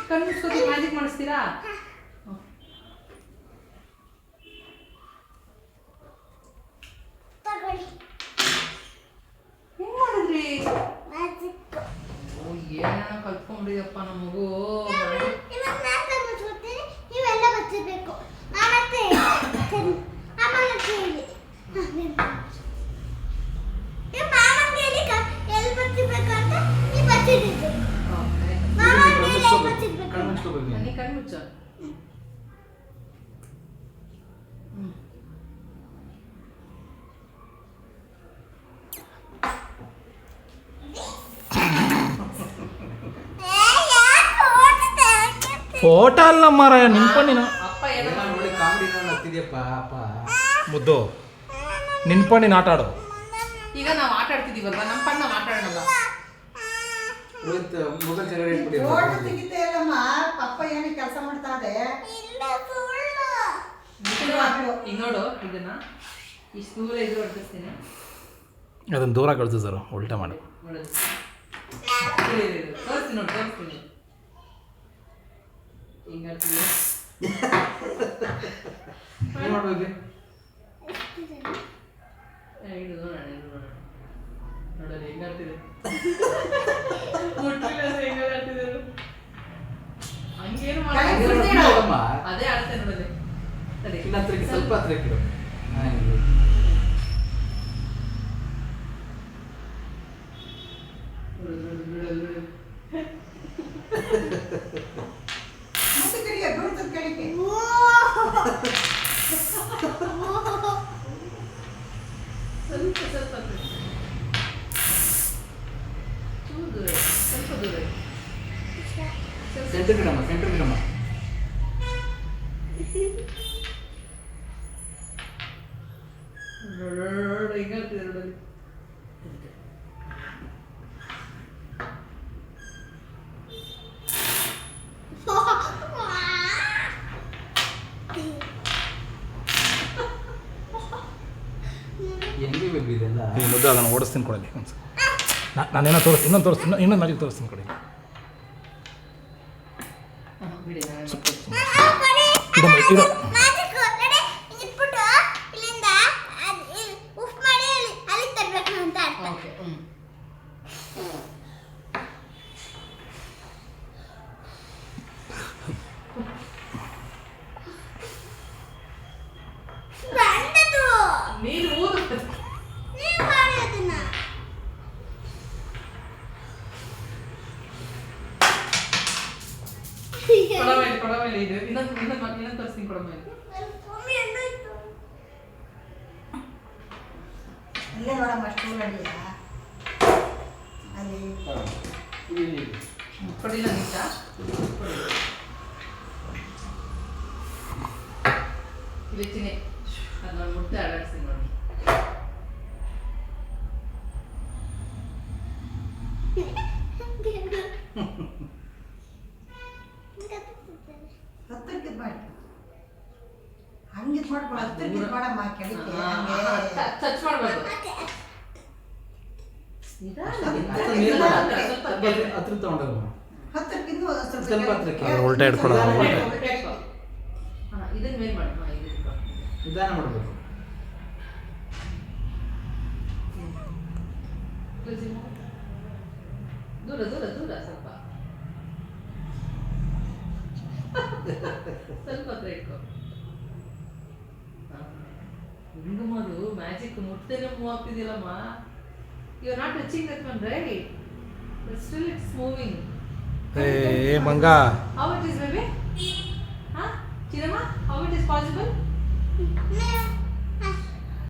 ಕಣ್ಣು ಮುಚ್ಕೋತಿ ಮ್ಯಾಜಿಕ್ ಮಾಡಿಸ್ತೀರಾ? ಹೆಂಗ್ ಮಾಡಿದ್ರಿ? ಏನೇನೋ ಕಲ್ತ್ಕೊಂಡ್ಬಿಡಿದಪ್ಪ ನಮ್ಮ ಮಗು. ಕಣ್ಮುಚ್ಚ. ಫೋಟೋ ಅಲ್ಲ ಮಾರಾಯ ನಿನ್ಪಣ್ಣಿನ ಮುದ್ದು ನಿನ್ಪಣ್ಣಿನ ಆಟ ಆಡು. ಈಗ ನಾವು ಆಟ ಆಡ್ತಿದೀವಲ್ವಾ, ನಮ್ಮ ಪಣ್ಣ ಮಾತಾಡೋಣಲ್ಲ. ಪಪ್ಪ ಏನು ಕೆಲಸ ಮಾಡ್ತಾ ಇದೆ? ಈಗ ನೋಡು, ಇದನ್ನ ಇಷ್ಟು ದೂರ ಇದು ಹೊಡ್ತಿಸ್ತೀನಿ. ಅದನ್ನ ದೂರ ಕಳಿಸು ಸರ್, ಉಲ್ಟಾ ಮಾಡು. ತೋರಿಸ್ತೀನಿ ನೋಡಿ, ತೋರಿಸ್ತೀನಿ. ಹಿಂಗೆ ಆಗ್ತಿದೆ. ಇದು ನೋಡೋಣ, ಇದು ನೋಡೋಣ. ನೋಡೋಣ ಹೆಂಗಾಗ್ತಿದೆ. ಹಂಗೇನು ಅದೇ ಆಡ್ತೇನೆ ನೋಡೋದು. ಸರಿ ಸ್ವಲ್ಪ ಹತ್ರ ಇಕ್ಕಿಡು. Centre ಗಿಡಮ್ಮ, centre ಗಿಡಮ್ಮ. ಹಿಂಗಾಗ್ತಿದೆ ನೋಡೋದು. ಈ ಮುದ್ದು ಅದನ್ನು ಓಡಿಸ್ತೀನಿ ಕೊಡಲಿ ಒಂದ್ಸಲ. ನಾನೇನೋ ತೋರಿಸ್ತೀನಿ, ಇನ್ನೊಂದು ಮ್ಯಾಜಿಕ್ ತೋರಿಸ್ತೀನಿ ಕೊಡಿ. ಇದು ನೀನು ಊದು. ಕೊಡಮೇಲೆ ಇದು ಇನ್ನೊಂದು ತೋರಿಸ್ತೀನಿ. ಕೊಡಮೇಲೆ ಅಲ್ಲೇ ನೋಡಮ್ಮ, ಅಷ್ಟು ನಡಿಯ ಅಲ್ಲಿ ಕೊಡಿಲ್ಲ ನಿಜ. ಇಲ್ಲಿಚ್ಚಿನಿ ಅದನ್ನ ಮುಟ್ಟೆ ಆಡಾಡ್ತೀನಿ ನೋಡಿ. ಹತ್ತಕ್ಕೆ ಮಾಡಿ ಹಂಗೆ ಮಾಡ್ಕೊಂಡು ಹತ್ತಕ್ಕೆ ಮಾಡಮ್ಮ, ಕೆಳಕ್ಕೆ ಟಚ್ ಮಾಡಬಾರ್ದು. ಹತ್ರ ತಗೊಂಡೋಗಮ್ಮ. ಹತ್ತಕ್ಕಿಂತ ಸ್ವಲ್ಪ ಹತ್ರಕ್ಕೆ ಉಲ್ಟಾ ಇಟ್ಕೊಳ್ಳೋದು. ಇದನ್ನ ಮೇಲ್ ಮಾಡಿ. ನಿಧಾನ ಮಾಡಬೇಕು. ದೂರ ದೂರ ದೂರ ಸ್ವಲ್ಪ ಸ್ವಲ್ಪ ಹತ್ರ ಇಟ್ಕೊ. ಹಿಂಗಮ್ಮದು ಮ್ಯಾಜಿಕ್ ಮುಟ್ಟೆನೆ ಮೂವ್ ಆಗ್ತಿದೆಯಲ್ಲಮ್ಮ. You are not touching that one right, but still it's moving. ಏ ಮಂಗ, ಹೌ ಇಟ್ ಇಸ್ ಬೇಬಿ? ಹಾ ಚಿನ್ನಮ್ಮ, ಹೌ ಇಟ್ ಇಸ್ ಪಾಸಿಬಲ್?